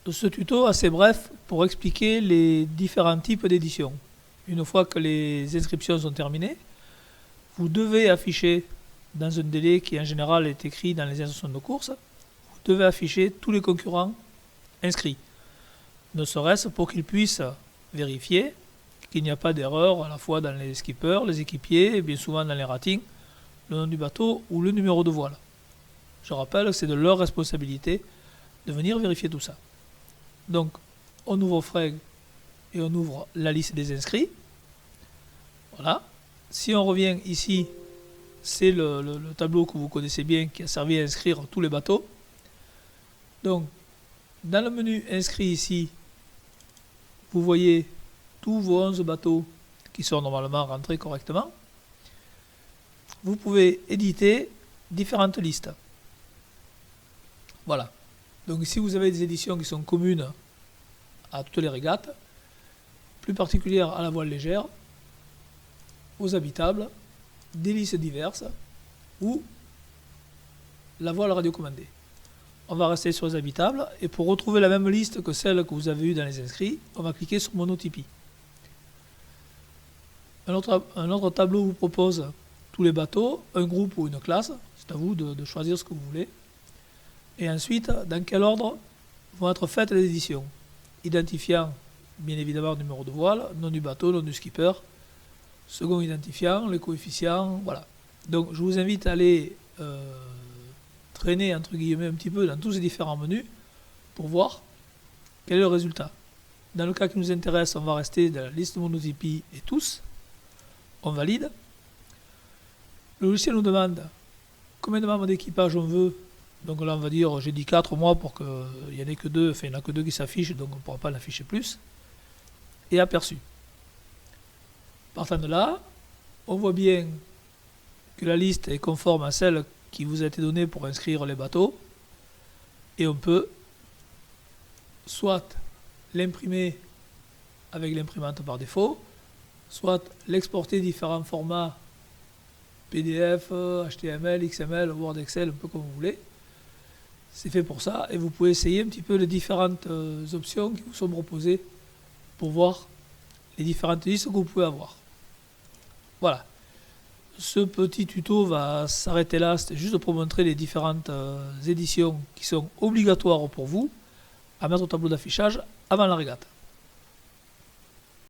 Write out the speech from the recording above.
ce tuto assez bref pour expliquer les différents types d'éditions. Une fois que les inscriptions sont terminées, vous devez afficher dans un délai qui en général est écrit dans les instructions de course, vous devez afficher tous les concurrents inscrits. Ne serait-ce pour qu'ils puissent vérifier qu'il n'y a pas d'erreur à la fois dans les skippers, les équipiers et bien souvent dans les ratings, le nom du bateau ou le numéro de voile. Je rappelle que c'est de leur responsabilité de venir vérifier tout ça. Donc, on ouvre Freg et on ouvre la liste des inscrits. Voilà. Si on revient ici, c'est le tableau que vous connaissez bien qui a servi à inscrire tous les bateaux. Donc, dans le menu inscrit ici, vous voyez tous vos 11 bateaux qui sont normalement rentrés correctement. Vous pouvez éditer différentes listes. Voilà. Donc ici vous avez des éditions qui sont communes à toutes les régates, plus particulières à la voile légère, aux habitables, des listes diverses ou la voile radiocommandée. On va rester sur les habitables et pour retrouver la même liste que celle que vous avez eue dans les inscrits, on va cliquer sur Monotypie. Un autre tableau vous propose tous les bateaux, un groupe ou une classe, c'est à vous de choisir ce que vous voulez. Et ensuite, dans quel ordre vont être faites les éditions, identifiant bien évidemment le numéro de voile, nom du bateau, nom du skipper, second identifiant, les coefficients, voilà. Donc je vous invite à aller traîner entre guillemets un petit peu dans tous ces différents menus pour voir quel est le résultat. Dans le cas qui nous intéresse, on va rester dans la liste Monotypie et tous. On valide. Le logiciel nous demande combien de membres d'équipage on veut. Donc là on va dire, j'ai dit 4 moi pour qu'il n'y en ait que 2, enfin il n'y en a que 2 qui s'affichent, donc on ne pourra pas l'afficher plus. Et aperçu. Partant de là, on voit bien que la liste est conforme à celle qui vous a été donnée pour inscrire les bateaux. Et on peut soit l'imprimer avec l'imprimante par défaut, soit l'exporter différents formats PDF, HTML, XML, Word, Excel, un peu comme vous voulez. C'est fait pour ça et vous pouvez essayer un petit peu les différentes options qui vous sont proposées pour voir les différentes listes que vous pouvez avoir. Voilà. Ce petit tuto va s'arrêter là, c'était juste pour montrer les différentes éditions qui sont obligatoires pour vous à mettre au tableau d'affichage avant la régate.